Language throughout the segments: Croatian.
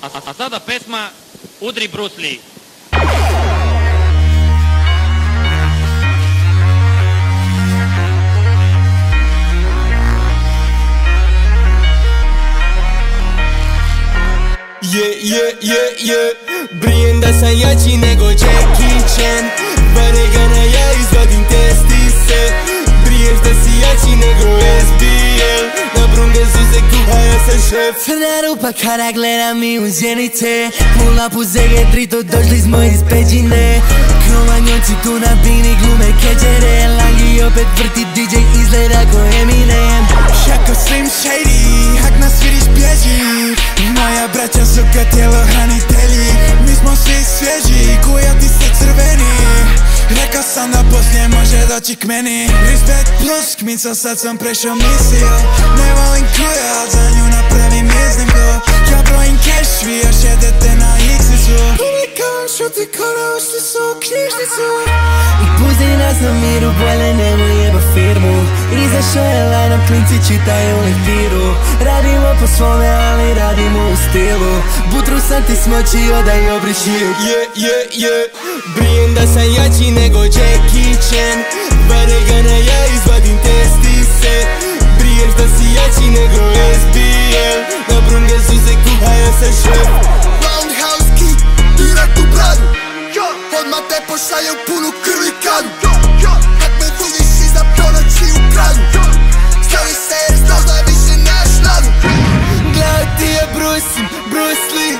A sada pesma Udri Bruce Lee. Brijem da sam jači nego Jackie Chan. Varegana ja izvadim testise. Briješ da si jači nego SBL. Na Brungazu se kuha, ja sam šef. Crna rupa kada gleda mi u zjenice. Pula puzege drito došli smo iz Peđine. Krovanjonci tu na bini glume keđere. Langi opet vrti DJ izgleda ko Eminem. Jako Slim Shady, hak nas vidiš bježi. Moja braća su ka tjelohranitelji. Mi smo svi svježi, kujati se crveni. Rekao sam da poslije može doći k meni. Respect plus kmica, sad sam prešao misiju. Ne volim kuja, al za nju napravim iznimku. Ja brojim cash, vi još jedete na X-icu. Publika vam šuti ko da ušli su u knjižnicu. I pusti nas na miru, bolje nego jeba firmu. Izašao je lajna, klinci čitaju lektiru. Radimo po svome, ali radimo u stilu. Butru sam ti smočio da je obriši. Brijem da sam jači nego Jackie Chan. Varegana ja izvadim testise. Briješ da si jači nego SBL. Na Brungazu se kuha, ja sam šef. Roundhouse kick, direkt u bradu. Odmah te pošalje u punu krvi kadu. Kad me vidiš iza ponoći u gradu. Stavi se jer znaš da više nemaš nadu. Glava ti je Bruce Lee.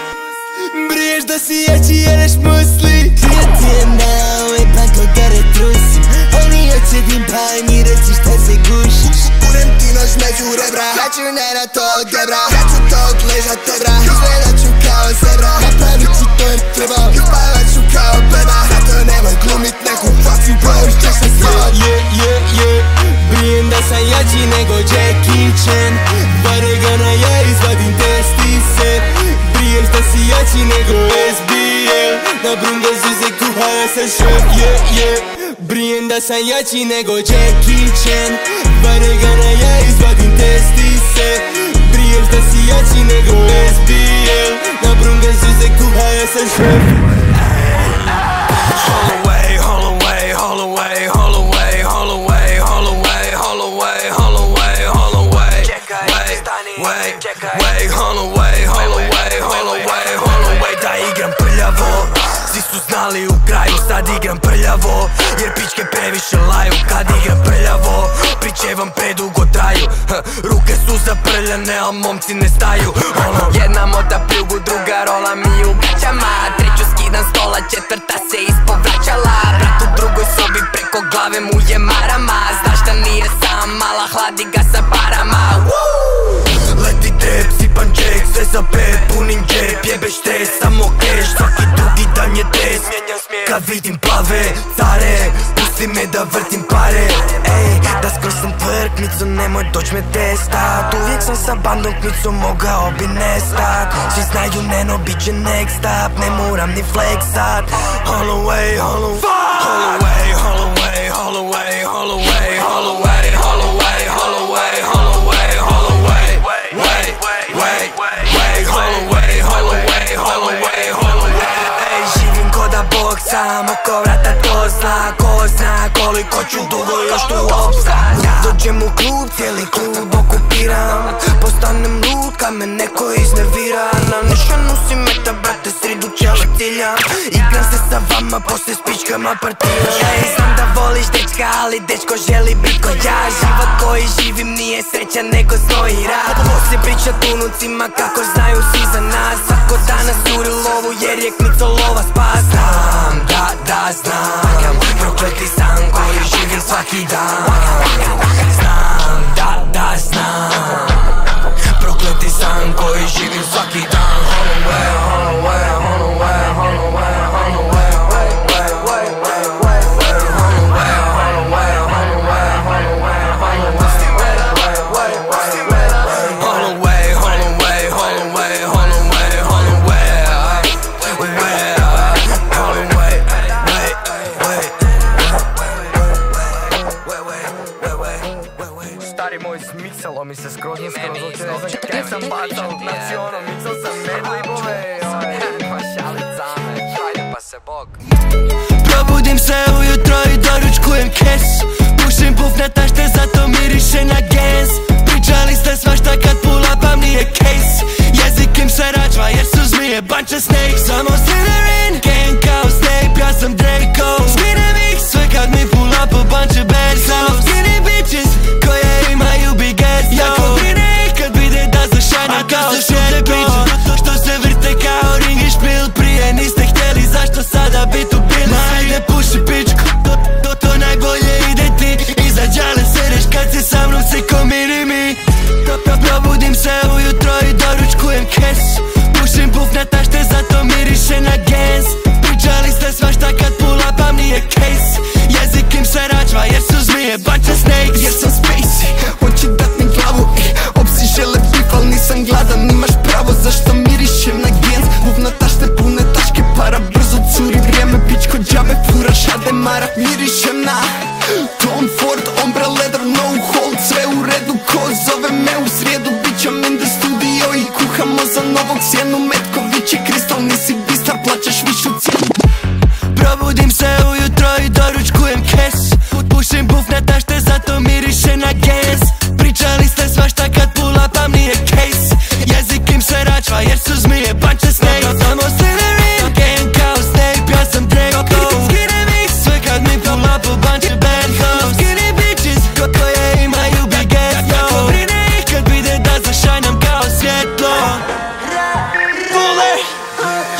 Briješ da si jači, jedeš musli. Klija ti je na ovaj pan koga retrusim. Oni ocedim pa mi reci šta se gušiš. Kurem ti nož među rebra. Ja ću ne na to od debra. Ja ću tog leža tebra. Izgledat ću kao zebra. Napravit ću to jer treba. Ispavat ću kao beba. Zato nemoj glumit neku facu, bojiš ćeš se svat. Brijem da sam jači nego Jackie Chan. Varegana ja izvadim testise. Briješ da si jači nego SBL. Na Brungazu se kuha, ja sam šef. Brijem da sam jači nego Jackie Chan. Varegana ja izvadim testise. Briješ da si jači nego SBL. Na Brungazu se kuha, ja sam šef. Holloway, Holloway, Holloway, Holloway, Holloway, Holloway, Holloway, Holloway, Holloway. Way, Holloway, Holloway, Holloway, Holloway. Da igram prljavo, svi su znali u kraju, sad igram prljavo. Jer pičke previše laju kad igram prljavo. Priče vam predugo traju, ruke su zaprljane, al momci ne staju. Jedna mota pljugu, druga rola mi u gaćama. Treću skidam stola, četvrta se ispovraćala. Brat u drugoj sobi preko glave mu je marama. Znaš da nije sam, mala hladi ga sa parama. Leti trep, sipan ček, sve za pet, punim džep. Jebeš stres, samo keš, svaki drugi dan je des. Kad vidim plave care, pusti me da vrtim pare. Ej, da skoro sam tvrk, mico, nemoj doć me testat. Uvijek sam sa bandom kmico, mogao bi nestat. Svi znaju neno, bit će next up, ne moram ni flexat. Holloway, Holloway, Holloway, Holloway, Holloway, Holloway, Holloway, Holloway, Holloway, Holloway, Holloway, Holloway, Holloway. Ej, živim ko da Bog sam, oko vrata to zna. Ko zna koliko ću dugo još tu opstat. Dođem u klub, cijeli klub okupiram. Postanem lud kad me neko iznevira. Na nišanu si meta, brate, sridu čele ciljam. Igram se sa vama, poslije s pičkama partiram. Ej, znam da voliš dečka, ali dečko želi bit ko ja. Život koji živim nije sreća, nego znoj i rad. Poslije pričat unucima kako znaju svi za nas. Svako danas juri lovu jer je kmico lova spas. Znam, da znam, prokleti san koji živim svaki dan. Znam, da znam, prokleti san koji živim svaki dan. Holloway, Holloway, Holloway, Holloway, Holloway, miksalo mi se skroz Kaj sam bacal, znači ono, miksal sam medlibove Pa šalit zame, ajde pa se bok. Probudim se ujutro i doručkujem kes. Pušim puf na tašte, zato miriše na gens. Pričali ste svašta kad pulapam, nije case. Jezik im se račva jer su zmije, bunch of snakes. Samo Slytherin, gang kao Snape, ja sam Draco. Skinem ih sve kad mi pulapu, bunch of bad souls. Skinny bitches koje imaju big ass toes. Jako brine ih kad vide da zašanja kao svjetlo. Što se vrte kao ring i špil. Prije niste htjeli, zašto sada bit u bili? Ma ajde puši pičku, to najbolje ide ti. Izađale sereš kad si sa mnom se ko mini-mi. Probudim se ujutro i doručkujem kes. Pušim puf na tašte, zato miriše na gens. Pričali ste svašta kad pulapam, nije case. Jezik im se račva jer su zmije, bunch of snakes. Jer sam spacey, on će dat mi glavu. Opsi žele bif, al nisam gladan. Imaš pravo zašto mirišem na gens. Puf na tašte, pune taške para. Brzo curi vrijeme, pičko džabe furaš Ademara. Mirišem na Tom Ford, Ombre Leather, no hold. Sve u redu, ko zove me u srijedu. Bićam in the studio i kuhamo za novog sjenu. Metković je kristal, nisi bistar, plaćaš višu cijenu. Probudim se ujutro i doručkujem kes. Pušim puf na tašte, zato miriše na gens. Pričali ste svašta kad pulapam, nije case. Jezik im se račva jer su zmije, bunch of snakes. Samo Slytherin, gang kao Snape, ja sam Draco. Skinem ih sve kad mi pulapu, bunch of bad hoes. Skinny bitches koje imaju big ass toes. Jako brine ih kad vide da zašanjam kao svjetlo.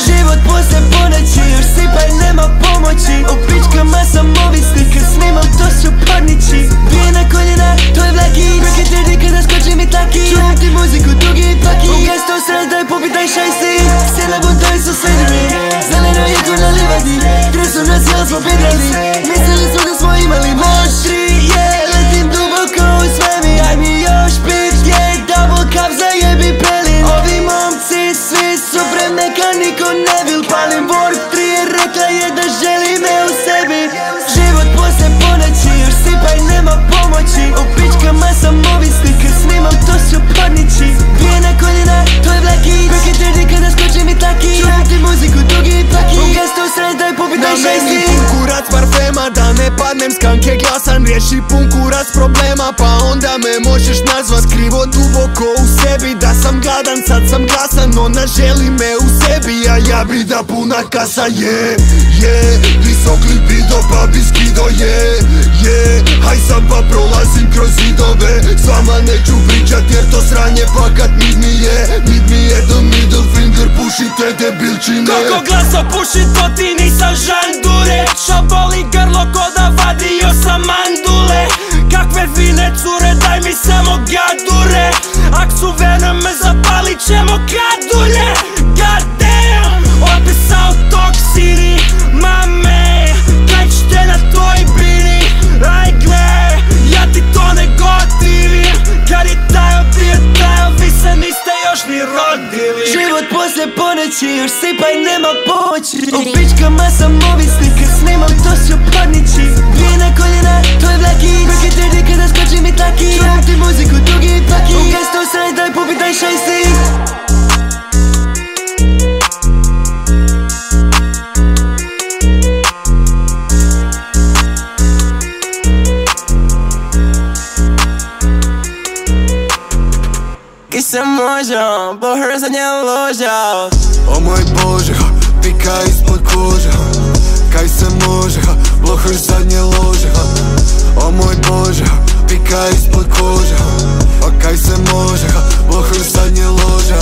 Život poslije ponoći, još sipaj nema pomoći. O pičkama sam ovisnik, kad snimam to su pornići. Bije na koljena, to je vlaki. Break it dirty kada skoči mi tlaki. Čujem ti muziku, dugi i plaki. U gesto sredaj, popitaj šajsti. Sjela budovi su Slytherin. Zeleno jeku na livadi. Kresu nas, jel smo pedrali. Mislili smo da smo imali moć. 3, letim duboko u svemi. Aj mi još bitch, double cup zajebi pelin. Ovi momci svi su premeka, niko ne vil. Palim work 3 jer rekla je da želi me u sebi. Život poslije ponoći, još sipaj nema pomoći. O pičkama sam ovisnik, kad snimam to su pornići. Bije na koljena, to je vlaki. Break it dirty kada skoči mi tlaki. Čujem ti muziku, dugi i plaki. U gesto sredaj, popitaj šajsti. Na meni pun kurac parfema, da ne padnem s kanke glasan. Riješi pun kurac problema, pa onda me možeš nazvat. Skrivo duboko u sebi, da sam gladan, sad sam glasan. Ona želi me u sebi, a ja bi da puna kasa je. Visok libido, pa bi skido je. Haj sad pa prolazim kroz zidove. S vama neću pričat jer to sranje, pa kad mid mi je the middle finger, pušite debilčine. Koliko glasa puši, to ti nisam žandure. Čo boli grlo ko da vadio sam mandule. Kakve fine cure, daj mi samo gadure. Ak su vene me zapalit ćemo kadulje. God damn, opisao Talk City, mame. Kaj ćete na toj bini, aj gle, ja ti to ne gotivim. Kad je tajo, bio tajo, vi se niste još ni rodili. Život poslije ponoći, još sipaj nema pomoći. U pičkama sam ovisnik, kad snimam to su pornići. Bije na koljena, to je vlaki. Break it dirty kada skoči mi tlaki. Čujem ti muziku, dugi i plaki. U gesto sredaj, popitaj šajsti. Kaj se može, bohr za nje loža. O moj Bože, pika ispod kože. Kaj se može, blohr zadnje lože. O moj Bože, pika ispod kože. A kaj se može, blohr zadnje lože.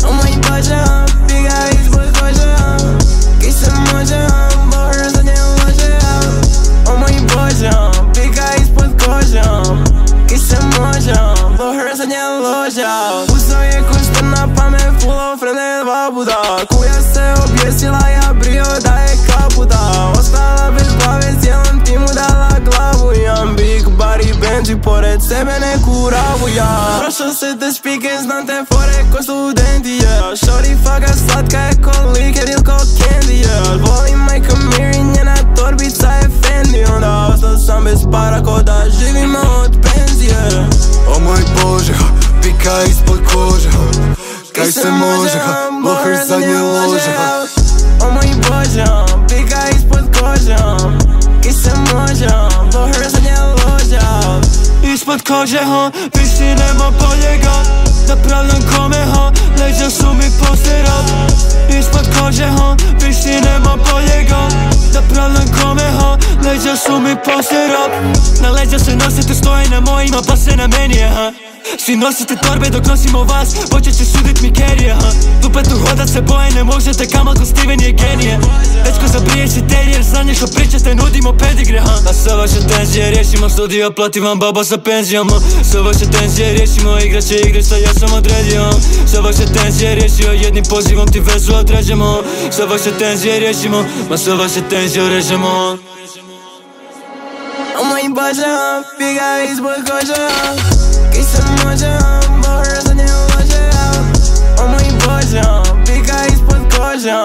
O moj Bože, pika ispod kože. Kaj se može, bohr zadnje lože. O moj Bože, pika ispod kože. Kaj se može, bohr zadnje lože. Uzao je kušta na pamet, full of rene vabuda. Kuja se objesila, ja brio da je kaputa. Ostala bez glave, cijelom timu dala glavu. Imam big body Benji, pored sebe neku ravu, ja. Prošao se te špike, znam te fore ko studenti, yeah. Shorty faka slatka je ko liker il ko candy, yeah. Volim Majka Miri, njena torbica je Fendi. Onda ostao sam bez para ko da živimo od penzije. O moj Bože, pika ispod kože, kaj se može, loher zadnje lože. O moj Bože, pika ispod kože, kaj se može, loher zadnje lože. Ispod kože, piši nema boljega, da pravdam kome, leđa su mi posterao. Ispod kože, piši nema boljega, da pravdam kome, leđa su mi posterao. Na leđa se nosite, stoje na mojima, pa se na meni je, Svi nosite torbe dok nosimo vas, počet će sudit mi kerije, Dupetu hodat se boje, ne možete, Kamal ko Steven je genije. Dečko zabrije si terijer, za nje što pričate, nudimo pedigre, A sve vaše tenzije riješimo, studio plati vam baba sa penzijama. Sve vaše tenzije riješimo, igrat će igrišta, ja sam odredio. Sve vaše tenzije riješio, jednim pozivom ti vezu određemo. Sve vaše tenzije riješimo, ma sve vaše tenzije režemo. O moj Bože, pika ispod kože, kaj se može, loher zadnje lože. O moj Bože, pika ispod kože,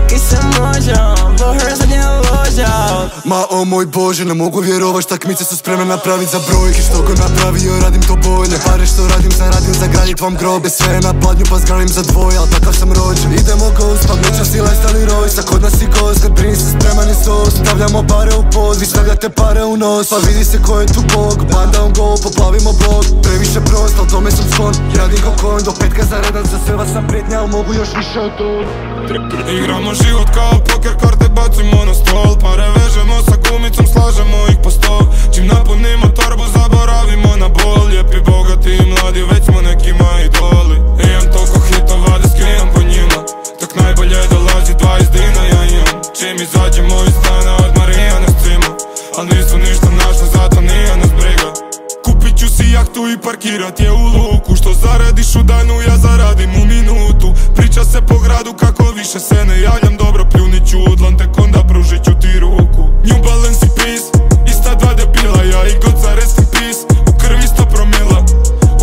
kaj se može, loher zadnje lože. Ma o moj Bože, ne mogu vjerovat, takmice su spremne napravit za brojke. Što ko napravio, radim to bolje. Pare što radim, zaradim za gradit vam grobe. Sve je na pladnju pa zgranim za dvoje, al takav sam rođen. Idemo ghost, pa neća si lestali rojsa. Kod nas i gost, kad brin se spreman je sos. Stavljamo pare u poz, vi stavljate pare u nos. Pa vidi se ko je tu bog, banda on go, poplavimo blog. Previše prost, al tome sam sklon. Radim ko coin, do petka zaredan. Za sve vas sam prijetnja, al mogu još više od tog. Igramo život kao poker, karte bacimo na stol. Pare vežemo sa gumicom, slažemo ih po sto. Čim napunimo torbu, zaboravimo na bol. Lijepi, bogati i mladi, već smo nekima idoli. Imam toliko hitova da skrijam po njima, tak najbolje dolazi 20 dina ja imam. Čim izađemo iz stana, odmah rija nas cima, al nisu ništa našli, zato nije nas briga. Kupit ću si jahtu i parkirat je u luku. Što zaradiš u danu, ja zaradim u minutu. Priča se po gradu kako više se ne javljam. Dobro, pljunit ću u dlan, tek onda pružit ću ti ruku. New Balance i Peace, ista dva debila, ja i God za rest in peace. U krvi 100 promila,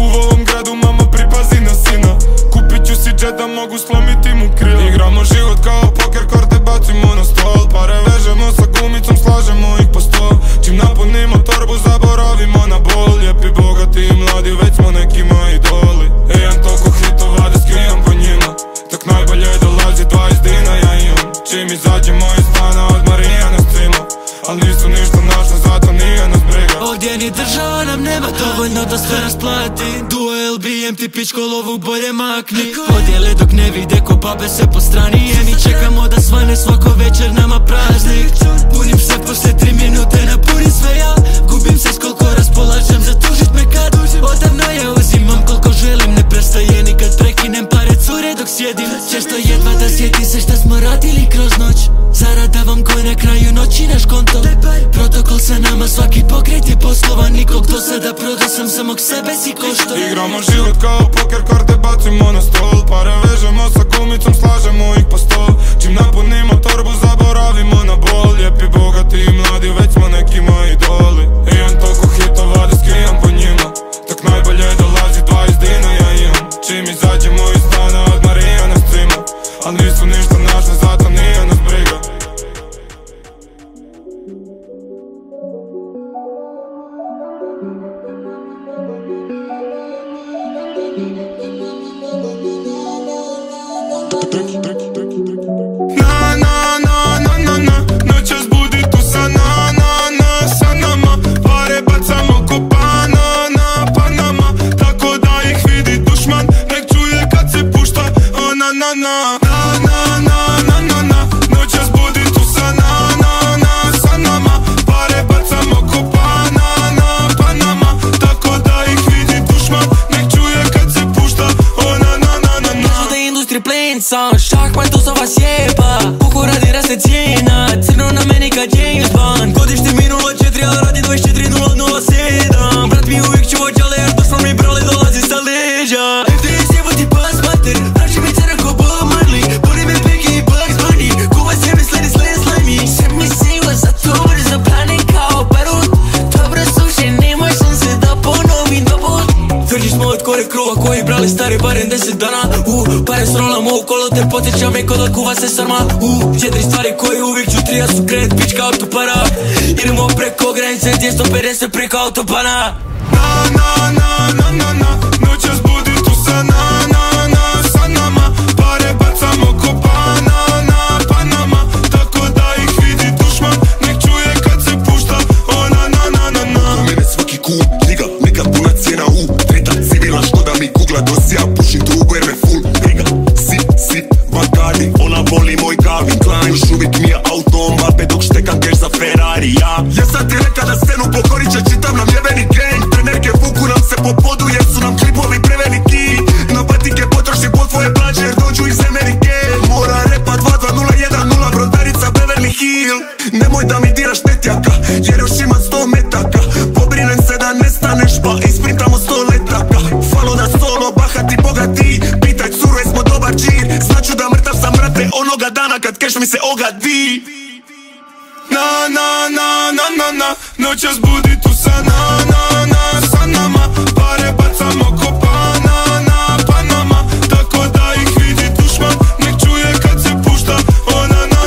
u ovom gradu mama pripazi na sina. Kupit ću si jet da mogu slomiti mu krila. Igramo život kao poker, karte bacimo na stol. Pare vežemo sa gumicom, slažemo ih po sto. Čim napunimo torbu, zaboravimo na bol. Lijepi, bogati i mladi, već smo nekima idoli. Imam toliko hitova da skrijam po njima, tak najbolje dolazi 20 dina ja imam. Čim izađemo iz stana, odmah rija nas cima, al nisu ništa našli, zato nije nas briga. Ovdje ni država nam nema dovoljno da sve nas plati. Duel, bijem ti pičko, lovu bolje makni. Podjele dok ne vide ko babe se po strani. Mi čekamo da svane svako večer nama praznik. Punim se posle 3 minute, napunim sve ja. Gubim se s koliko raspolažem, zatužit me kad odavno ja uzimam koliko želim. Ne prestaje nikad, prekinem pare cure dok sjedim. Često jedva da sjeti se šta smo radili kroz noć. Zarada vam koji na kraju noći naš konto. Protokol sa nama, svaki pokret je poslovan. Nikog do sada prodao sam samog sebe si košto. Igramo život kao poker, karte bacimo na stol. Pare vežemo sa gumicom, slažemo ih po sto. Čim napunimo torbu, zaboravimo na bol. Lijepi, bogati i mladi, već smo nekima idoli. Imam toliko hitova da skrijam po njima, tak najbolje dolazi 20 dina ja imam. Čim izađemo iz stana, odmah rija nas cima, al nisu ništa našli, zato nije nas briga. Noćas budi tu sa sa nama. Pare bacamo ko banana, Panama, tako da ih vidi dušman, nek čuje kad se pušta ona na. Noćas budi tu sa nama. Pare bacamo ko banana, Panama, tako da ih vidi dušman, nek čuje kad se pušta ona na. Kažu da je industri plen sam, šahmat tu sam vas jeba. Puku radi raste cijena, crno na meni kad James Bond. Godište mi 04, ali radi 24.007. Brat mi uvijek čuva džale, jer došlo mi brale dolazi sa leđa. FDS jevo ti pas mater, vraći mi cera ko Bob Marley. Bori me Becky i Bugs Bunny, kuva sebe sledi slime. Sve mi siva za to brzo planem kao barut. Dobro slušaj, nemoj sam se da ponovim doput. Tvrđi smo od kore kruva koji brali stari barem 10 dana. Pare srolamo u kolo te potičam i kod kuva se sarma. 4 stvari koje uvijek ću trija su kredit, pička autopara. Idemo preko granice 250 preko autobana. Noćas budi tu sa sa nama. Pare bacamo ko banana, Panama. Tako da ih vidi dušman, nek čuje kad se pušta ona na. Mene svaki kul, liga, neka puna cijena u treta. Civilna škoda mi kugla dosija, pušim trubu jer me full briga. Sip, Bacardi, ona voli moj Calvin Klein. Još uvijek mi je auto Mbappe dok štekam keš za Ferrari, ja sam ti reka da scenu pokoriće, čitam nam jebeni gang. Trenerke vuku nam se po podu jer su nam klipovi preveliki. Na batike potrošim po tvoje plaće jer dođu iz Amerike. Mora repa 2201, brodarica Beverly Hill. Nemoj da mi diraš petjaka jer još imam 100 metaka. Pobrinem se da ne staneš pa isprintamo 100 letaka. Falo na solo, bahati, bogati, pitaj curu jesmo dobar džir. Znaću da mrtav sam mrate onoga dana kad keš mi se ogadi. Noćas budi tu sa sa nama. Pare bacamo ko banana, Panama. Tako da ih vidi dušman, nek čuje kad se pušta ona na.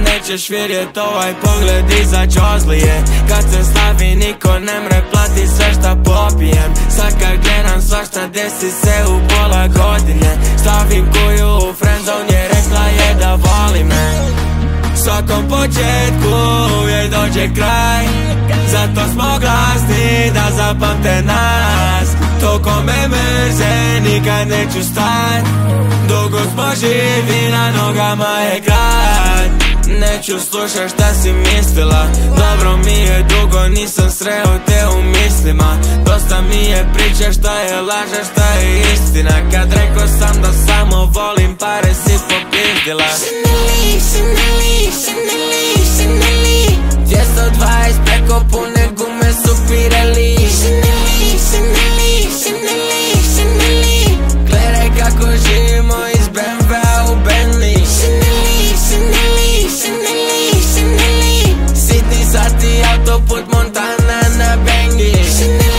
Nećeš vjerjet ovaj pogled iza Joslije. Kad se slavi niko ne mre plati sve šta popijem. Sad kad gledam svašta desi se u pola godine. Stavim kuju u friendzone je rekla je da voli me. Svakom početku uvijek dođe kraj. Zato smo glasni da zapamte nas. Toko me mrze nikad neću stat. Dugo smo živi na nogama je grad. Neću slušat šta si mislila. Dobro mi je dugo nisam sreo te u mislima. Dosta mi je priče šta je laža šta je istina. Kad rekao sam da samo volim pare si popizdila. Chaneli 220 preko pune gume su Pirelli. Chaneli gledaj kako živimo iz BMW-a u Bentley. Chaneli sitni sati autoput Montana na Bengi. Chaneli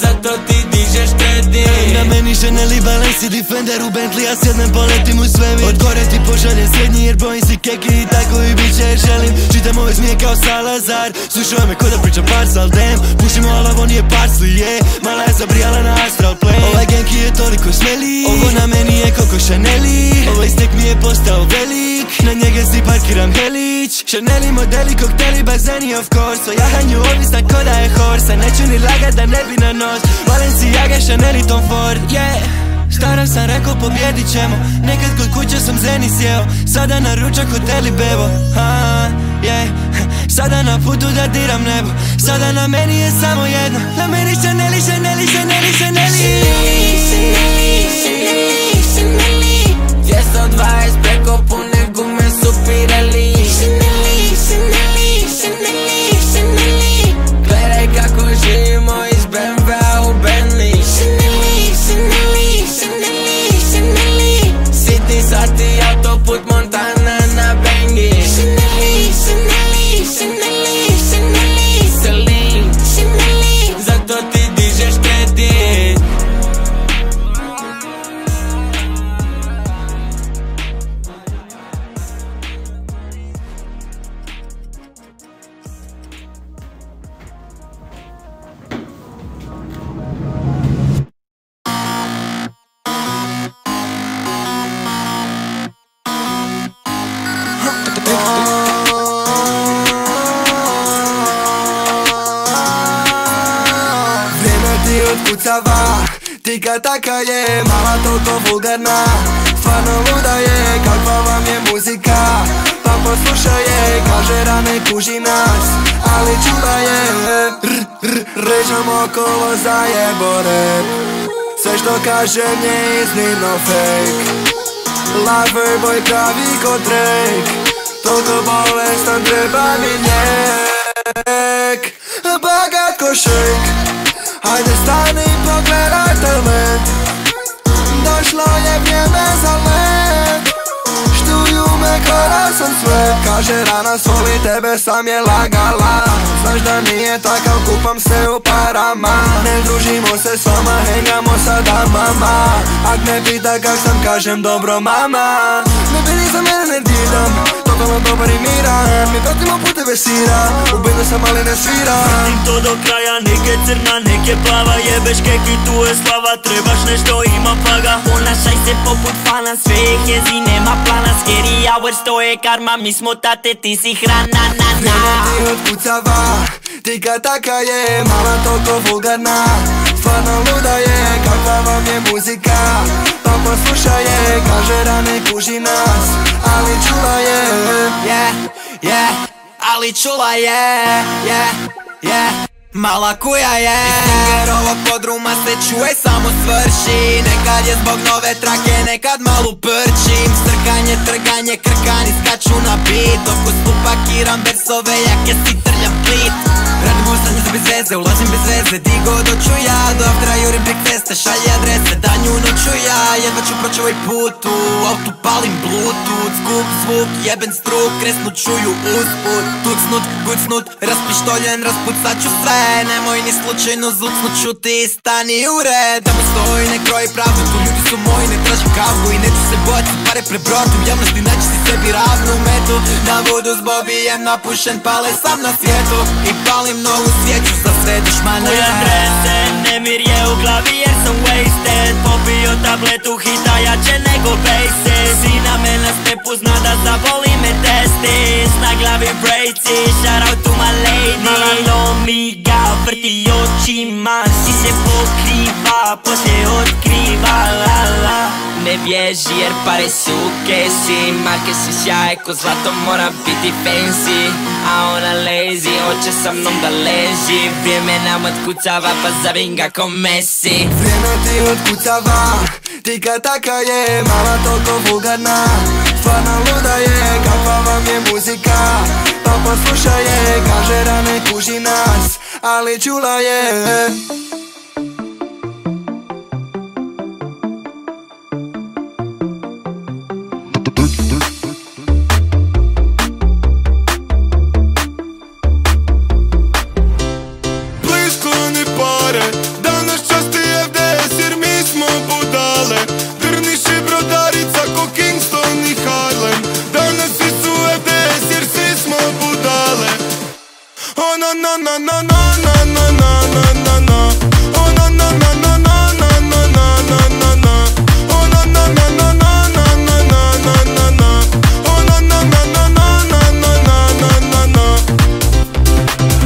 zato ti dižeš kredit. Na meni Chaneli, Balenci, Defender u Bentley. Ja sjednem poletim u svemir. Od gore ti pošaljem srednji jer bojim si keki. I tako i bit će jer želim. Čitam ove smije kao Salazar. Slušao me ko da pričam Parsal Dem. Pušimo al ovo nije Parsley, yeah. Mala je zabrijala na Astral Plane. Ovaj genki je toliko smeli. Ovo na meni je Coco Chaneli. Ovaj stek mi je postao velik. Na njega si parkiram helić. Chaneli modeli, kokteli, bazeni of course. O jahanju ovisna ko da je horse. Neću ni lagat da ne bi na nos. Balenciaga, Chaneli, Tom Ford, yeah. Stara sam rekao pobjedit ćemo. Nekad kod kuće sam zeni sjeo. Sada na ručak hoteli bevo. Yeah. Sada na putu da diram nebo. Sada na meni je samo jedno. Na meni Chaneli, Chaneli, Chaneli, Chaneli. Chaneli 220 preko pune gume su Pirelli. Chaneli gledaj kako živimo iz BMW-a u Bentley. Chaneli sitni sati autoput Montana na Bengi. Chaneli zato ti dižeš kredit. ti otkucava, tika taka je, mala toliko vulgarna. Stvarno luda je, kakva vam je muzika. Pa poslušaj je, kaže rane kuži nas, ali čula je. Režem okolo zajebo rap, sve što kažem je iznimno fake. Lover boy pravi ko Drake, toliko bolestan treba mi njek. Bagat ko šejk, hajde stani i pogledaj talent. Došlo je vrijeme za let, štuju me kada sam sve. Kaže rana svoli tebe, sam je lagala. Znaš da nije takav, kupam se u parama. Ne družimo se s vama, hengamo sa damama. Ak me pita kak sam, kažem dobro mama. Ne bili za mene, ne didam, totalno dobar i miran. Mi pratimo puteve sira, u bendu sam ali ne sviram. Vratim to do kraja, neke crna, neke plava. Jebeš kek i tu je slava, trebaš nešto, ima paga. Ponašaj se poput fana, sve je hezi, nema plana. Scary hours, to je karma, mi smo tate, ti si hrana, na na. Mene ti otkucava, tika taka je, mala toliko vulgarna. Stvarno luda je, kakva vam je muzika. Pa poslušaj je, kaže rane kuži nas, ali čula je. Ali čula je, mala kuja je. Iz Tingerovog podruma se čuje samo svrši. Nekad je zbog nove trake, nekad malu prčim. Srkanje, trganje, krkani skaču na beat. Dok uz pakiram versove, jake si trljam plit. Radim ostanje za bez veze, ulazim bez veze. Di god doću ja, do aftera jurim prek ceste. Šalje adrese, danju noću ja. Jedva ću proći ovaj put, u autu palim bluetooth. Skup zvuk, jeben struk, kresnut čuju usput. Tucnut, gucnut, raspištoljen, raspucat ću sve. Nemoj ni slučajno zucnut, ću ti stani u red. Tamo stoji, ne kroji pravdu, tu ljudi su moji, ne tražim kavu. I neću se bojati, pare prebroti u javnosti, naći si sebi ravnu metu. Na vodu s Bobijem napušen, pale sam na svijetu. I palim novu svijeću za sve dušmane. Moja adrese, nemir je u glavi jer sam wasted. Popio tabletu, hita jače nego bases. Sina me na stepu zna da zavoli me testis. Na glavi braici, shout out to my lady. Mala lomi ga vrti očima, si se pokriva, poslije otkriva, la la. Ne bježi jer pare su u kesi, marke si sjaje ko zlato, mora biti fancy. A ona lazy, hoće sa mnom da leži. Vrijeme nam otkucava, pa zabim ga ko Messi. Vrijeme ti otkucava, tika taka je, mala toliko vulgarna. Stvarno luda je, kakva vam je muzika. Pa poslušaj je, kaže rane kuži nas, ali čula je.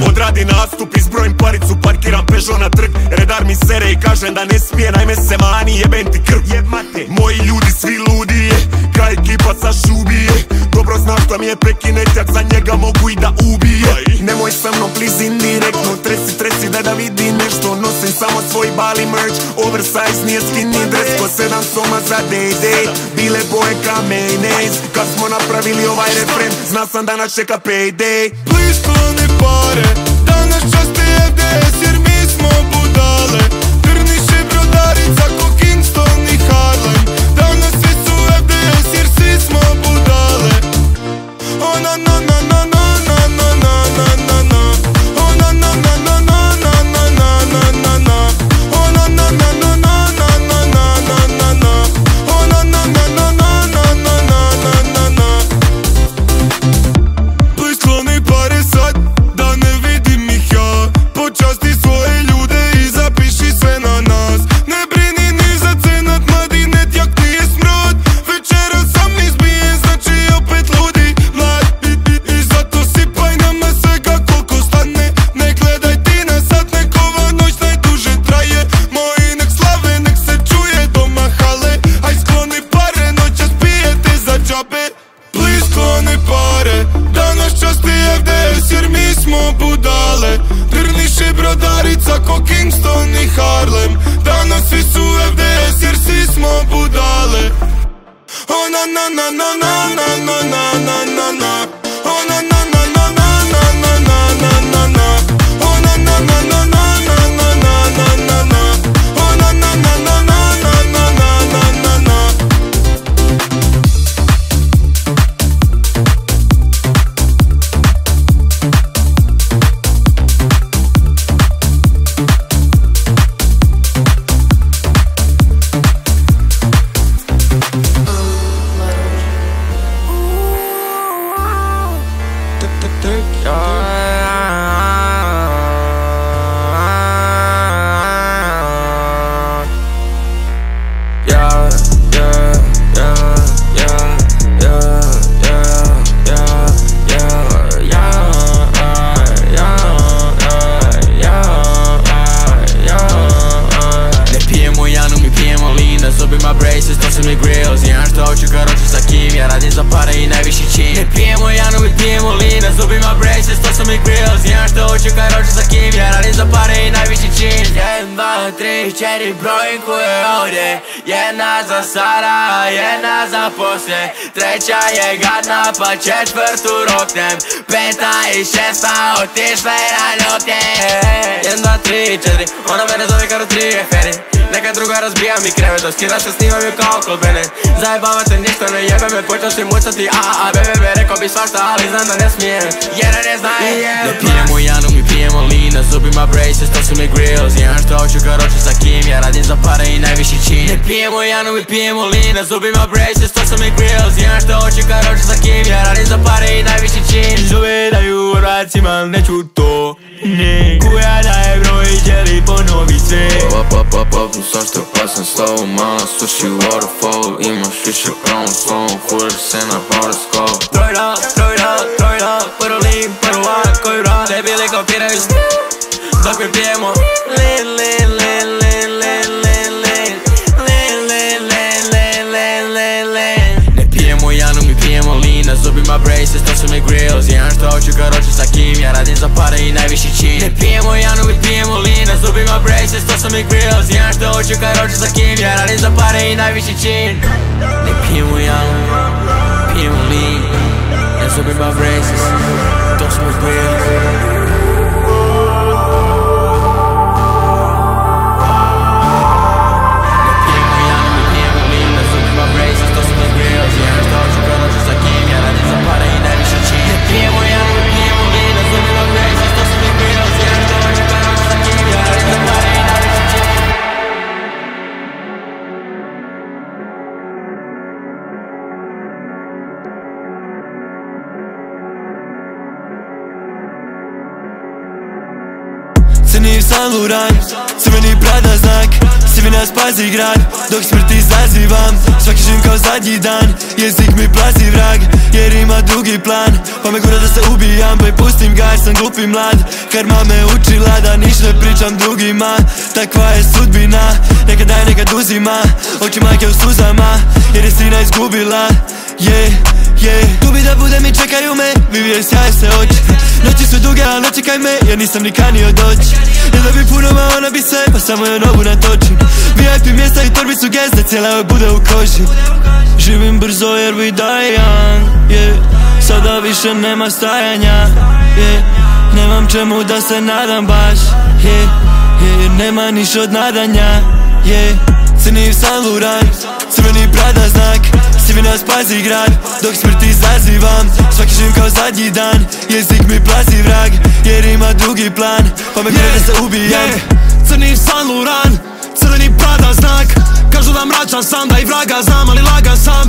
Odradi nastup, izbrojim paricu, parkiram Peugeot na trg. Redar mi sere i kažem da ne smije, najme se mani, jebem ti krv. Moji ljudi svi ludi, ka ekipa sa šubije. Dobro znaš da mi je prekinetjak, za njega mogu i da ubije. Nemoj sa mnom please indirektno, tresi da vidi nešto. Nosim samo svoj bali merch, oversize nije skinny dress. Ko 7 soma za day, bile boje ka mayonnaise. Kad smo napravili ovaj refren, zna sam da nas čeka payday. Please skloni pare, danas časti FDS jer mi smo budale. Drniš i brodarica ko Kingston i Harlem. Danas svi su FDS jer svi smo budale. Oh na na na na na na na na na na na. Oh na na na na na na na na na na na. Oh na na na na na na na na na na na. Oh na na na na na na na na na na. Please skloni pare sad, da ne vidi ko Kingston i Harlem. Danas svi su FDS jer svi smo budale. Oh na na na na na na na na na na na. Oh na na na na na na na na na na. Oh na na na na na na na na na na. Oh na na na na na na na na na na. Brojku je ovdje, jedna za Sara, jedna za poslije. Treća je gadna pa četvrtu roknem. Peta i šesta otišle na ljote. 1, 2, 3, 4, ona mene zove kao 3 eferi. Neka druga razbija mi krevet, dok skira se snimam ju kao klobene. Zajebava te ništa ne jebe me, počeo si mucati bebe, rekao bi svašta, ali znam da ne smijem, jer ne znaje. Ne pijemo Janu, mi pijemo Lina, zubima braces, to su mi grills. Jedan što hoću karoče sa kim, ja radim za pare i najviši čin. Ne pijemo Janu, mi pijemo Lina, zubima braces, to su mi grills. Jedan što hoću karoče sa kim, ja radim za pare i najviši čin. Zove daju u vracima, neću to, ne. Kuja daje broj i želi ponovi sve. Popnu svašta pa sam s tobom, mala suši waterfall. Imaš više kromosom, furaš se na horoskop. Trojna, prvo lim, prvo koju rad. Debili kopiraju dok mi pijemo Lin. Ne pijemo Janu, mi pijemo Lina, zubima braces, to su mi grills. Jedan što hoću karoče sa kim, ja radim za pare i najviši čin. Ne pijemo Janu, mi pijemo Lina, zubima braces, to su mi grills. Jedan što hoću karoče sa kim, ja radim za pare i najviši čin. Ne pijemo Janu, pijemo Lina, zubima braces, to su mi grills. Crni Saint Laurent, crveni Prada znak. Svi nas pazi grad, dok smrti zazivam. Svaki živim kao zadnji dan, jezik mi plazi vrag. Jer ima drugi plan, pa me gura da se ubijam. Pa i pustim ga jer sam glup i mlad. Karma me učila da niš ne pričam drugima. Takva je sudbina, nekad daje, nekad uzima. Oči majke u suzama, jer je sina izgubila. Tu bi da budem i čekaju me, vivije sjaje se oči. Noći su duge, ali ne čekaj me, jer nisam ni kanio doći. Jer da bi puno, ma ona bi sve, pa samo je novu natočim. VIP mjesta i torbi su gesta, cijela joj bude u koži. Živim brzo jer we die young, sada više nema stajanja, nemam čemu da se nadam baš, nema niš od nadanja, crni Saint Laurent, crveni Prada znak. Svi nas pazi grad, dok smrti zazivam. Svaki živim kao zadnji dan, jezik mi plazi vrag. Jer ima drugi plan, pa me gura da se ubijam. Crni Saint Laurent, crveni Prada znak. Kažu da mračan sam, da i vraga znam, ali lagan sam.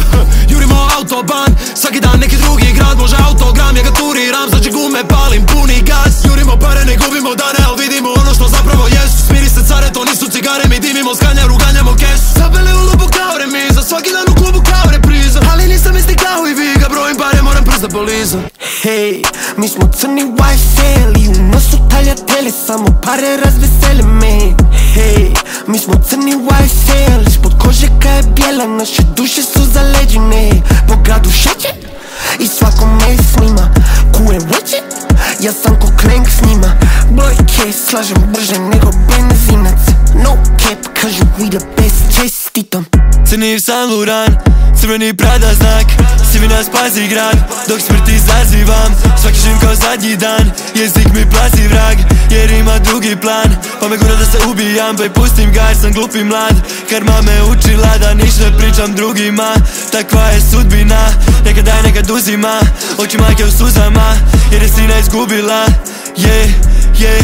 Jurimo autoban, svaki dan neki drugi grad. Može autogram, ja ga turiram, znači gume palim, puni gas. Jurimo pare, ne gubimo dane, al vidimo ono što zapravo jesu. Smiri se care, to nisu cigare, mi dimimo skanja, ruganjamo kesu. Zapele u lupu kao remiza, svaki dan u klubu kao repriza. Ali nisam isti kao i vi, ga brojim pare, moram prst da polizam. Hej, mi smo crni YSL i u nosu taljateli, samo pare razvesele me. Hej, mi smo crni YSL, ispod kože kaj je bijela, naše duše su zaleđene. Po gradu šeće i svako me snima, kujem veće, ja sam ko klenk s njima. Brojke slažem brže nego benzinac. No cap, kažu we the best, čestitam. Crni Saint Laurent, crveni Prada znak. Svi nas pazi grad, dok smrti zazivam. Svaki živim kao zadnji dan, jezik mi plazi vrag. Jer ima drugi plan, pa me gura da se ubijam. Pa i pustim ga jer sam glup i mlad. Karma me učila da niš ne pričam drugima. Takva je sudbina, nekad daje, nekad uzima. Oči majke u suzama, jer je sina izgubila. Yeah, yeah.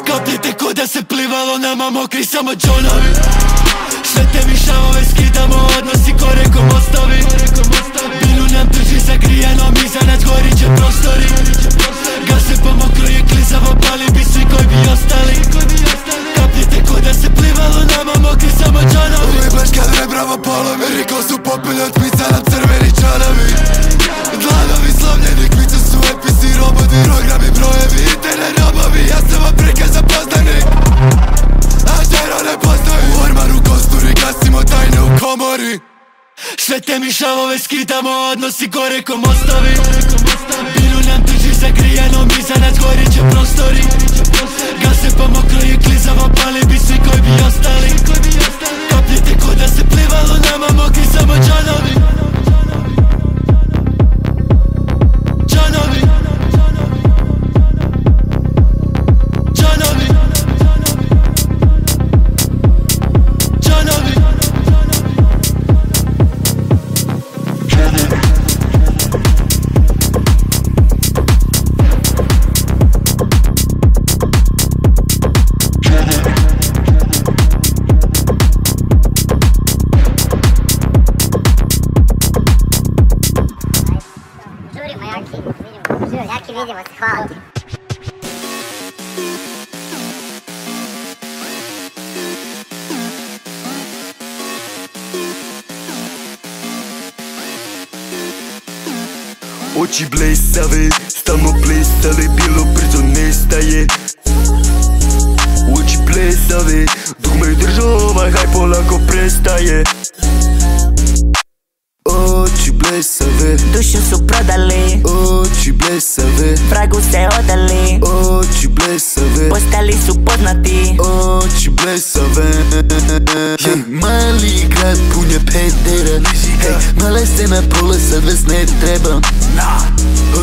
Kapljete ko da se plivalo, nama mokri samo džonovi. Sve te mi šavove skidamo, odnosi ko reko mostovi. Bilu nam drži zagrijeno, mi za nas gorit će prostori. Gase po mokro je klizavo, pali bi svi koji bi ostali. Kapljete ko da se plivalo, nama mokri samo džonovi. Uvijek bleška rebravo polovi, Riko su popili od pizza nam crveni čanovi. Dlanovi slavljeni, kvice su episi roboti. Programi brojevi, internet robovi, ja sam vam prikaz zapoznanik. A žero ne postoji, u ormaru kosturi, gasimo tajne u komori. Sve te mi šavove skidamo, odnosi gore ko mostovi. Bilu nam drži zagrijeno, mi za nas gorit će prostori. Gase po mokro je klizavo, pali bi svi koji bi ostali. Kapljete ko da se plivalo, nama mokri samo džanovi. Džanovi. Džanovi. Džanovi. Vidimo se, hvala ti. Oči blesave, stalno plesale, bilo brzo nestaje. Oči blesave, dok me držao, ovaj haj polako prestaje. Oči blesave, dušu su prodali. Oči blesave, vragu se odali. Oči blesave, postali su poznati. Oči blesave. Hej, mali grad pun je pedera. Hej, mala scena pola sad vas ne treba.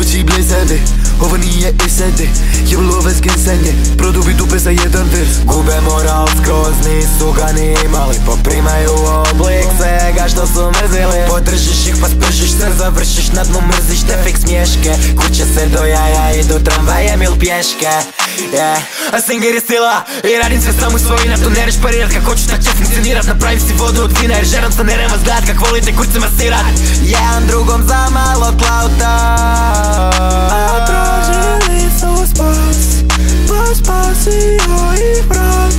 Oči blesave, ovo nije SAD. Jeblo vas gensanje, produbi dupe za jedan vers. Gube moral skroz, nisu ga ni imali. Poprimaju oblik svega što su mrzili. Podržiš ih pa spržiš se, završiš na dnu, mrziš te fake smješke. Kuće se do jaja, idu tramvajem il pješke. A singer je sila i radim sve sam u svojina. Tu nereš parirat kako ću tak će funkcionirat. Napravim si vodu od vina jer žeram sa nerem vas gledat kak volite kurce masirat. Jedan drugom za malo klauta. A tražili su spas, pa spasio ih brat.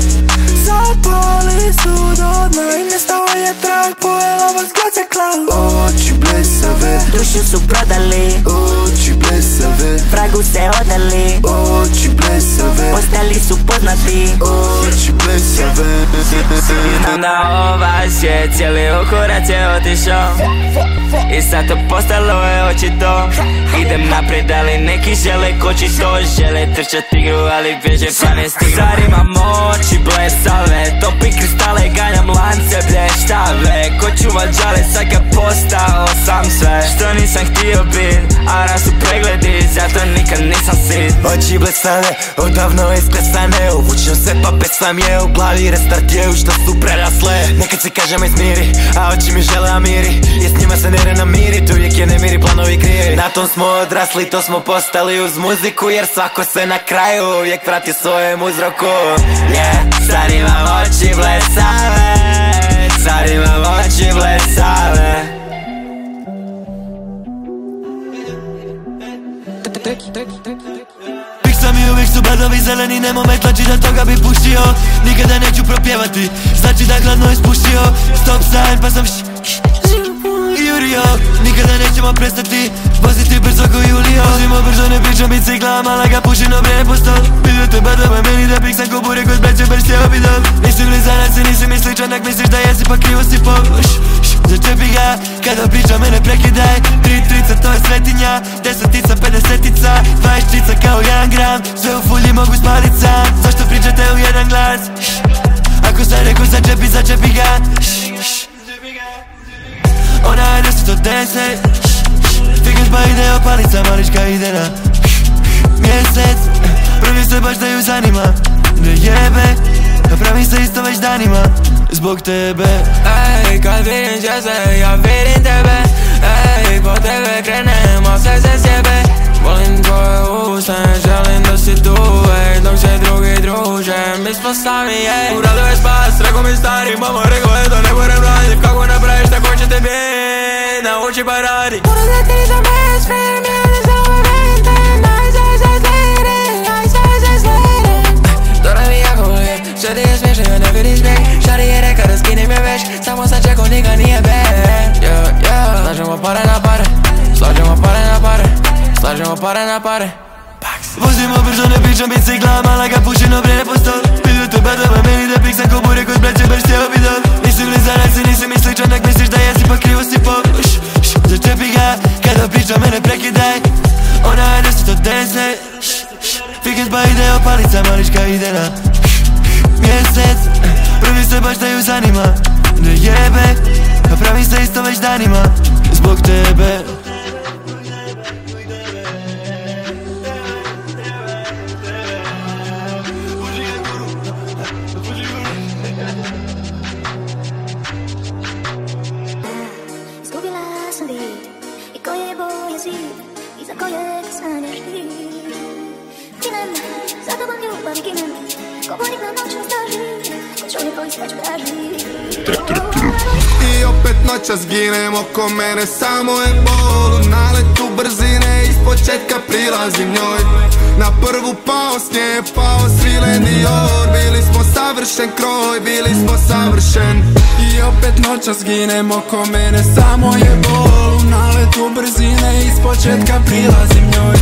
Zapali su do dna i ne stoje trag. Pojela vas glad se klav. Oči blesave, dušu su prodali. Oči blesave, vragu se odali. Oči blesave, postali su poznati. Oči blesave. Znam da ovaj svijet cijeli okorac je otišao i sad to postalo je očito. Idem naprijed ali neki žele koči to. Žele trčat igru ali bježe pa ne stigu. Zar imam oči blesave, topim kristale, ganjam lance blješćave. Ko čuva džale, sad ga postao sam sve što nisam htio bit, a raz su pregledi, zato nikad nisam sit. Oči blesave, odavno isklesane, uvučem se pa pesam je u glavi. Restart je u što su prerasle. Nekad se kaže me smiri, a oči mi žele amiri. I s njima se ne namiri, tu uvijek je nemiri, planovi krivi. Na tom smo odrasli, to smo postali uz muziku. Jer svako se na kraju uvijek prati svojem uzroku. Sad imam oči blesave, sad imam oči blesave. Piksam i uvijek su bradovi zeleni, nemo me tlači da toga bi puštio. Nikada neću propjevati, znači da gladno ispuštio. Stop sign pa sam Juri Julio, nikada nećemo prestati voziti brzo ko Julio. Vozimo brzo, ne pričam biciklama, laga pušim na prepostol. Vidio te badove meni da piksam ko burek od braće baš htjeo bi dom. Nisi blizanac i nisi mi sličan, ak misliš da jesi pa krivo si pop. Začepi ga, kada priča mene prekidaj. 3-3 to je svetinja, 10-tica, 50-tica, 20-tica kao 1 gram. Sve u fulji mogu spalit sam, zašto pričate u jedan glas? Ako sam rekao začepi ga. Ona je 10-10, Figures pa ide opalica, malička ide na mjesec. Prvi se baš da ju zanima, da jebe, a pravi se isto već danima, zbog tebe. Ej, kad vidim čase, ja vidim tebe. Ej, po tebe krenemo, sve se sjebe. Volim tvoje usta, želim da si tu, ej, dok se drugi druže, mi smo sami, ej. U radu je spas, rekao mi stari, mama rekao je da ne moram radit. Kako napraviš tako će te bit, nauči pa radi. Moram da ti za me smirim, jer ne zavrvijem, aj sve se slirim. To da mi jako voli, sve ti je smiješno, ja ne vidim snijeg. Šari je reka da skinem je već, samo sam čekao, nikad nije bad. Slažemo pare na pare, slažemo pare na pare, slažemo pare na pare. Vozimo brzo, ne pričam biciklama, laga pušim na prepostol. Vidio te badove meni da piksam ko burek od braće baš htjeo bi dom. Nisi blizanac i nisi mi sličan, ak misliš da jesi pa krivo si pop. Začepi ga, kada priča mene prekidaj. Ona je 10-10, Figures pa ide opalica, malička ide na mjesec. Prvi se baš da ju zanima, da jebe, a pravi se isto već danima, zbog tebe. Zgubila sam vid i koje boje zid iza kojeg sanjaš ti. Ginem, za tobom ljubav i ginem, ko vojnik na noćnom staži, ko čovjek koji sreću traži. I opet noćas ginem, oko mene samo je bol. U naletu brzine, iz početka prilazim njoj. Na prvu pao s nje, pao svilen Dior. Bili smo savršen kroj, bili smo savršen. I opet noćas ginem, oko mene samo je bol. U naletu brzine, iz početka prilazim njoj.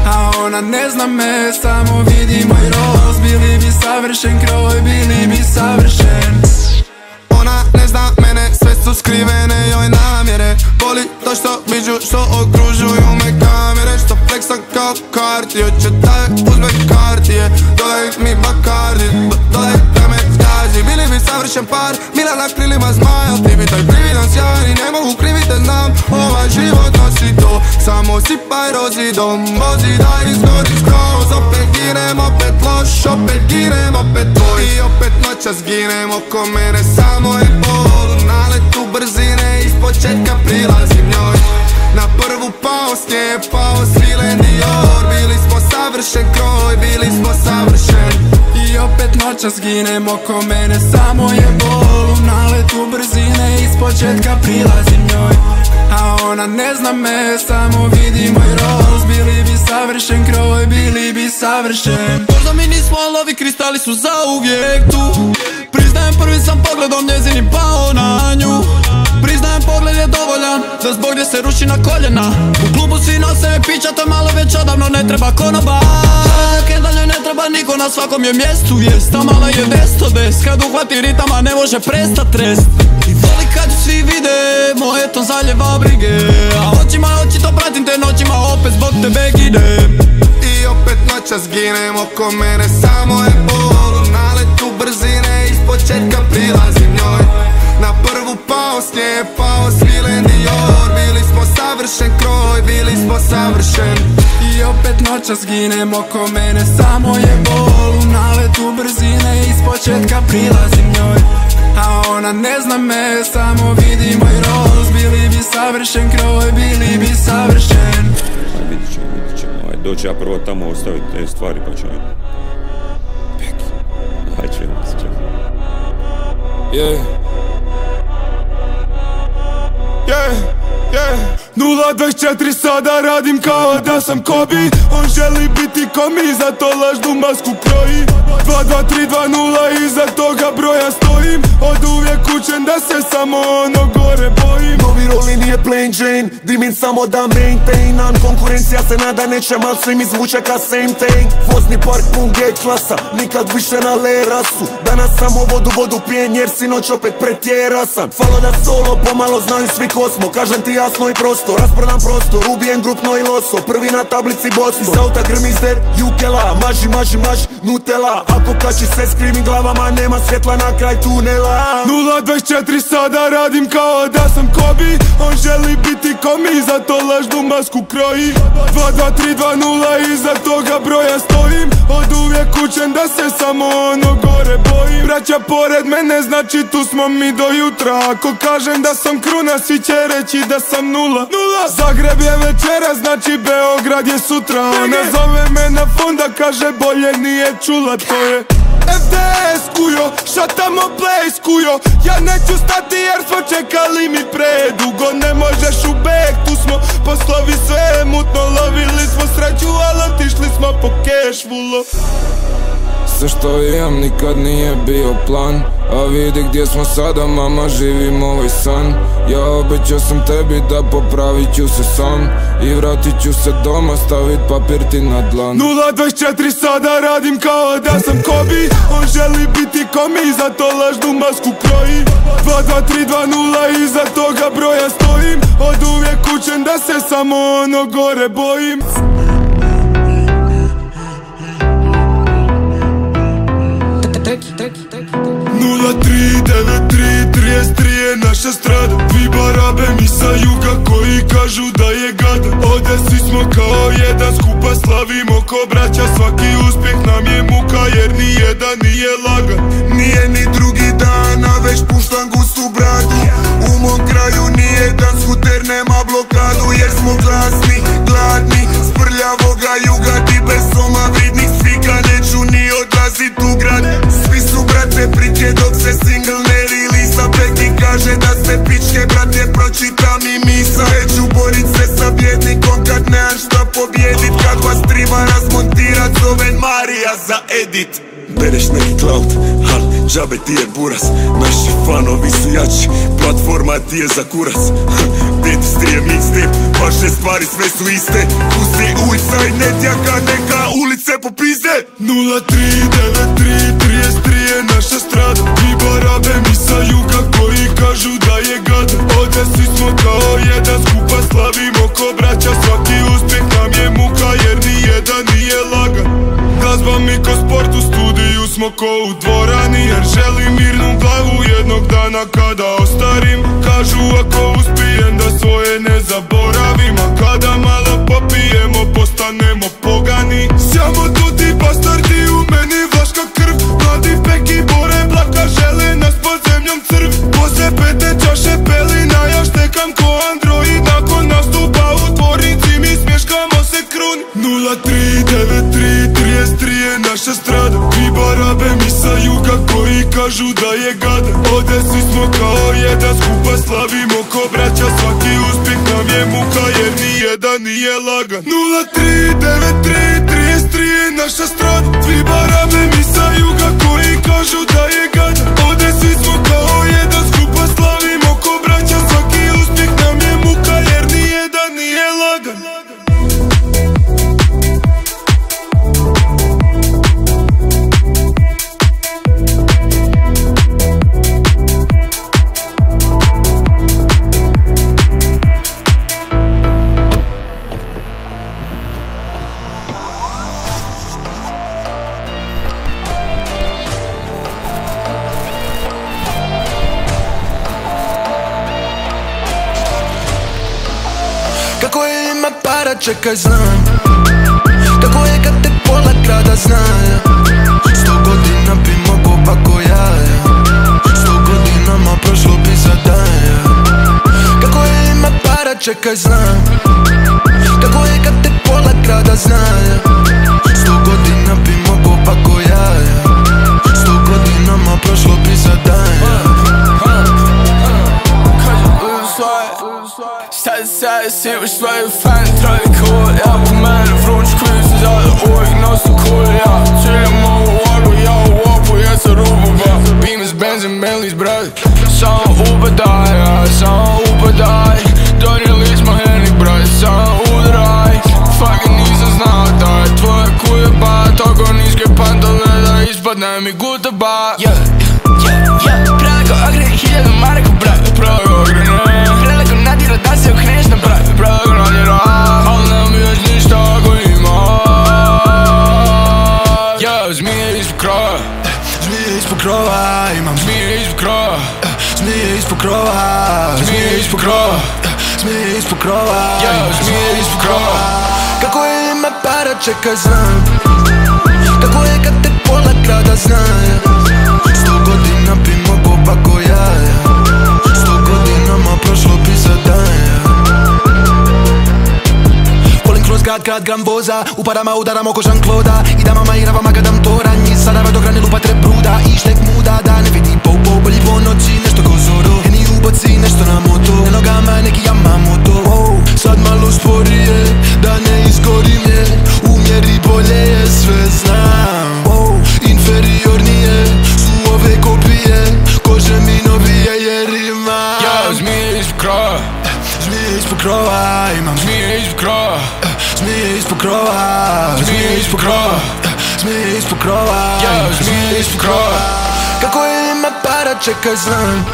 A ona ne zna me, samo vidi moj roz. Bili bi savršen kroj, bili bi savršen. Ona ne zna mene, sve su skrivene joj namjere. Boli to što biđu, što okružuju me kamere. Što flexam kao karti, hoće da uzme kartije. Dodaj mi bakardi, dodajte me stazi. Bili bi savršen par, mila na krilima zmaja. Ti bi taj prividan sjajan i ne mogu krivite, znam. Ovaj život nosi to, samo sipaj rozidom. Vozi da izgori skroz, opet ginem, opet loš, opet ginem, opet tvoj. I opet noćas ginem, oko mene samo je bol. U naletu brzine, iz početka prilazim njoj. Na prvu pao s nje, pao svilen Dior. Bili smo savršen kroj, bili smo savršen. I opet noćas ginem, oko mene samo je bol. U naletu brzine, iz početka prilazim njoj. A ona ne zna me, samo vidi moj roz. Bili bi savršen kroj, bili bi savršen. Možda mi nismo, ali ovi kristali su zauvijek tu. Priznajem, prvi sam pogledom njezinim pao na nju. Priznajem, pogled je dovoljan da zbog gdje se ruši na koljena. U klubu svi nose pića, to malo već odavno ne treba konobar. Čovjek dalje ne treba niko, na svakom je mjestu jest. Ta mala je 10-10, kad uhvati ritama ne može prestat trest. I voli kad svi vide, moje to zaljeva brige. A očima očito pratim te noćima, opet zbog tebe gidem. I opet noćas ginem, oko mene samo je bol. U naletu brzine, iz početka prilazim njoj. Na prvu pao s nje, pao svilen Dior. Bili smo savršen kroj, bili smo savršen. I opet noćas ginem, oko mene samo je bol. U naletu brzine, iz početka prilazim njoj. A ona ne zna me, samo vidi moj roz. Bili bi savršen kroj, bili bi savršen. Vidit ćemo, doći ja prvo tamo ostaviti te stvari pa ćemo. Peki, aj ćemo se čekati. Yeah. 024 sada radim kao da sam Kobe. On želi biti komi, zato lažnu masku kroji. 22320 iza toga broja stojim. Od uvijek učen da se samo ono gore bojim. Novi roli nije plain Jane, dimin samo da maintainan. Konkurencija se nada nečem, al svim izvuče ka same thing. Vozni park pun G klasa, nikad više na lerasu. Danas samo vodu pijen jer sinoć opet pretjera sam. Falo da solo, pomalo znaju svi ko smo. Kažem ti jasno i prosto, rasprodan prostor. Ubijen grupno i loso, prvi na tablici Boston. Iz auta grmizder, jukela, maži, Nutella. Ako kači se skrimi glavama, nema svjetla na kraj tunela. 024 sada radim kao da sam Kobe. On želi biti komi, zato lažnu masku kroji. 22320 iza toga broja stojim. Od uvijek učen da se samo ono gore bojim. Braća pored mene, znači tu smo mi do jutra. Ako kažem da sam kruna, svi će reći da sam nula. Zagreb je večera, znači Beograd je sutra. Ona zove me na fonda, kaže bolje nije čula, to je FDS kujo, šatamo place kujo. Ja neću stati jer smo čekali mi predugo. Ne možeš u bek, tu smo poslovi sve mutno. Lovili smo sreću, ali otišli smo po cashfulo. Sve što imam nikad nije bio plan. A vidi gdje smo sada, mama, živim ovaj san. Ja obećao sam tebi da popravit ću se sam. I vratit ću se doma, stavit papir ti na dlan. 024 sada radim kao da sam Kobe. On želi biti komi, zato lažnu masku kroji. 22320 iza toga broja stojim. Od uvijek učen da se samo ono gore bojim. 039333 je naša strada. Vi barabe mi sa juga koji kažu da je gada. Ovdje svi smo kao jedan, skupa slavimo ko braća. Svaki uspjeh nam je muka jer nijedan nije lagan. Nije ni drugi dan, a već puštam gustu bradu. U mom kraju nijedan skuter nema blokadu. Jer smo glasni, gladni, s prljavoga juga. Ti bez soma vidnih svika, neću ni odlazit u grad. Svi su brate priče dok se single ne releasa. Peki kaže da ste pičke, brate, pročitam i misa. Neću borit se sa bjednikom kad nemam šta pobjedit. Kad vas triba razmontirat, zovem Marija za edit. Bereš neki cloud, al džabe ti je buras. Naši fanovi su jači, platforma ti je za kurac. Biti strije mixtape, vaše stvari sve su iste. Pusti ulica i netjaka, neka ulice popizde. 039333 je naša strada. Vi barabe mi sa juga koji kažu da je gada. Ovdje svi smo kao jedan, skupa slavimo ko braća. Svaki uspjeh nam je muka jer nijedan nije lagan. Glazba mi ko sport, u studiju smo ko u dvorani. Jer želim mirnu glavu jednog dana kada ostarim. Kažu ako uspijem da svoje ne zaboravim. A kada malo popijemo postanemo pogani. Sjamo tuti bastardi, u meni vlaška krv. Mladi peki bore blaka, žele nas pod zemljom crv. Posle pete čaše pelina, ja štekam ko android. Nakon nastupa u tvornici mi smješkamo se krun. 039333 je naša strada. Vi barabe mi sa juga koji kažu da je gada. Ovdje svi smo kao jedan, skupa slavimo ko braća. Svaki uspjeh nam je muka jer nijedan nije lagan. 039333 je naša strada. Vi barabe mi sa juga koji kažu da je gada. Ovdje svi smo kao jedan, skupa slavimo ko braća. Svaki uspjeh nam je muka jer nijedan nije lagan. Kako je ima para, čekaj znam. Kako je kad te pola grada znaje. 100 godina bi mogo pa ko ja. 100 godinama prošlo bi za dan. Kako je ima para, čekaj znam. Kako je kad te pola grada znaje. 100 godina bi mogo pa ko ja. 100 godinama prošlo bi za dan. sad si u svoju fan trojku, ja po mene vruć kviz za uvijek nosu cool, ja ciljam ovu vagu, ja u opu, ja sa rubu, ba Beamers, benzin, Bentleys, brat, samo upadaj, samo upadaj, donijeli smo Henry, brat, samo udaraj, fucking nisam znao da je tvoja kujeba, toliko niske pantale da ispadne mi gutaba, preleko ogre, 1000 maraka, brat, preleko ogre, preleko nadira da se okreneš na brat, preleko nadira, ali nemam još ništa ako imaš, zmije ispod krova, zmije ispod krova, imam zmije ispod krova, zmije ispod krova, zmije ispod krova, zmije ispod krova, zmije ispod krova. Kako je ima para čeka znam, kako je kad te pola grada znaje, 100 godina bi mogo bako jaja, 100 godinama prošlo bi za danja. Volim kroz grad gramboza, upadama udaram oko Jean-Claude i damama i ravama gadam to ranji, sadava do grane lupa treb bruda i štek muda da ne vidi po bolji po noći, nešto ko Zoro, Heni ubaci nešto na moto, na nogama neki Yamamoto, sad malo sporije, da ne izgorim je, umjeri bolje je, sve znam, inferiornije su ove kopije, kože mi novije jer ima, zmije ispod krova, zmije ispod krova, imam zmije ispod krova, zmije ispod krova, zmije ispod krova, zmije ispod krova, zmije ispod krova. Kako je ima para čeka znam,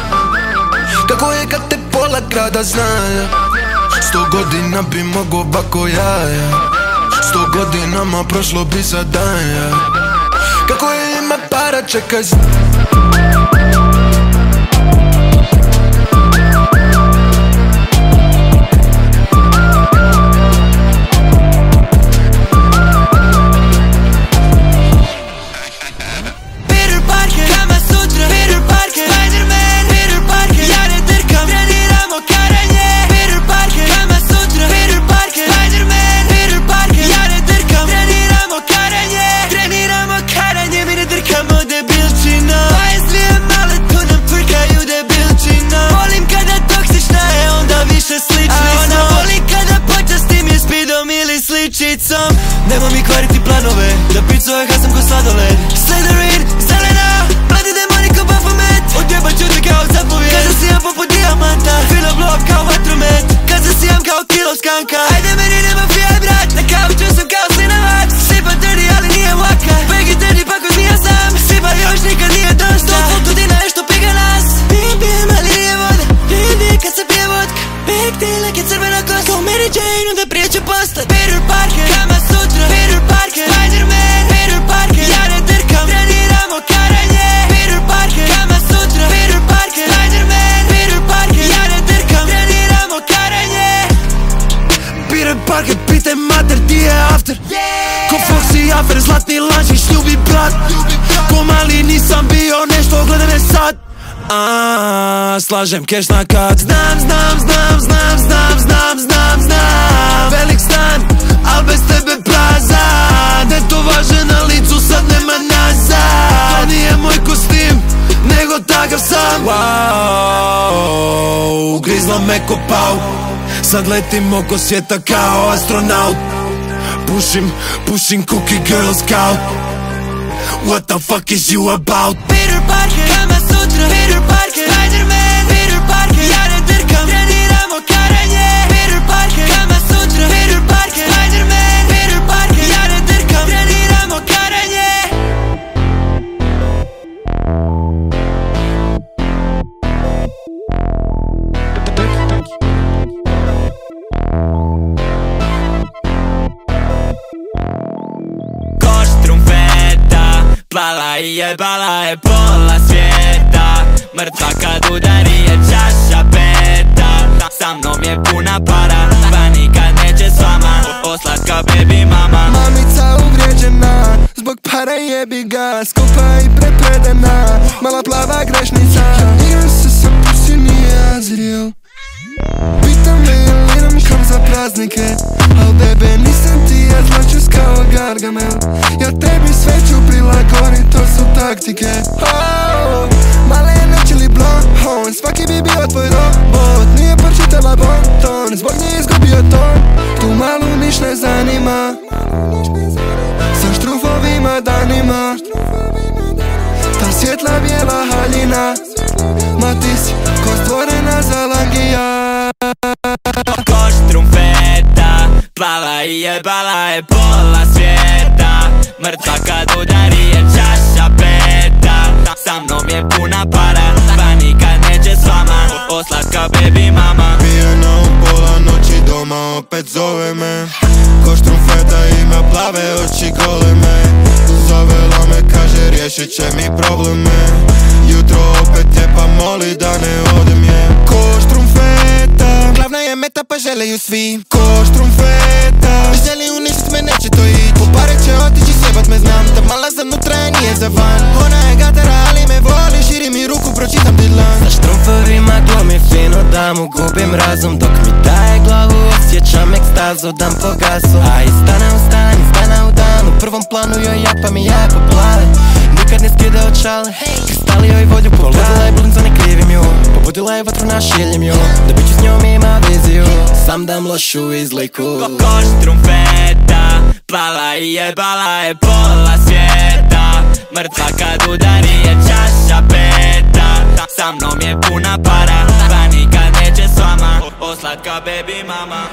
kako je kad te pola grada znaje, 100 godina bi mogo bako jaja, 100 godinama prošlo bi za danja. Kako je ima para čeka znam. Nemo mi kvariti planove, da picove hasam ko sladoled. Slytherin, zelena, mladi demoni ko Baphomet. Odjebat ću te kao zapovjed, kad zasijam poput dijamanta, filo blow kao vatromet, kad zasijam kao kilo skanka. Ajde meni nema fijaj brat, na kauču sam kao slinavac. Sipa dirty ali nije waka, begi dirty pa ko zmija sam. Sipa još nikad nije dosta, 100 tudina je što piga nas. Pijem ali nije voda, vidim kad se pije vodka. Big deal like je crvena kosta, u Mary Jane onda prije će postat Peter Parker, Kama Sutra, Peter Parker, Spider-Man, Peter Parker, ja ne drkam, treniramo karanje. Peter Parker, Kama Sutra, Peter Parker, Spider-Man, Peter Parker, ja ne drkam, treniramo karanje. Peter Parker, pitaj mater di je after, ko Foxy afer, zlatni lančić, ljubi brat. Ko mali nisam bio nešto, gledaj me sad. Slažem keš na kad. Znam velik stan, al bez tebe prazan. Eto važe na licu, sad nema nazad. To nije moj kostim, nego takav sam. Wow, grizlo me ko pauk, sad letim oko svijeta kao astronaut. Pushing cookie girl scout. What the fuck is you about? Peter Parker, Kama Sutra, Peter Parker, Spider-Man, Peter Parker, ja ne drkam, treniramo karanje. Peter Parker, Kama Sutra, Peter Parker, Spider-Man, Peter Parker, ja ne drkam, treniramo karanje. Koš trumpeta, plala i jebala je pola svijeta. Mrtva kad udari je čaša peta. Sa mnom je puna para, pa nikad neće s vama. Oslatka baby mama. Mamica uvrijeđena, zbog para jebi ga. Skupa i prepredena, mala plava grešnica. Igram se sa pusi, nije Azriel. Pitam me jel idem kam za praznike, al bebe nisam ti, ja zlačus kao Gargamel. Ja tebi sve ću prilagodit, to su taktike. Male neće li blond, svaki bi bio tvoj robot. Nije pročitala bonton, on, zbog nje izgubio ton. Tu malu niš ne zanima, sa štrufovima danima. Ta svjetla bijela haljina, ma ti si ko stvorena za langija. Koš trumpeta, plava i jebala je pola svijeta. Mrtva kad udari je čaša peta. Sa mnom je puna para, pa nikad neće s vama. O slatka baby mama. Pijena u pola noći doma opet zove me. Koš trumpeta ima plave oči goleme. Zovela me kaže riješit će mi probleme. Jutro opet je pa moli da ne odem je. Koš trumpeta, glavna je meta pa žele ju svi. Koš trumpeta, želi uništit me neće to ići. Po pare će otići sjebat me znam. Ta mala za nutra je nije za van. Ona je gatara ali me voli, širi mi ruku pročitam deadline. Sa štrumfovima glumi fino da mu gubim razum. Dok mi daje glavu osjećam ekstazu, dam po gasu. A iz dana u stan, iz dana u dan, u prvom planu joj ja pa mi jako plave. Nikad ne skide očale, kristali joj volju pogleda. Pobudila je bludnica ne krivim ju, pobudila je vatru našiljem ju. Da bit ću s njom ima viziju, sam dam lošu izliku. Koš trumpeta, plava i jebala je pola svijeta. Mrtva kad udari je čaša peta. Sa mnom je puna para, pa nikad neće s vama. O slatka baby mama.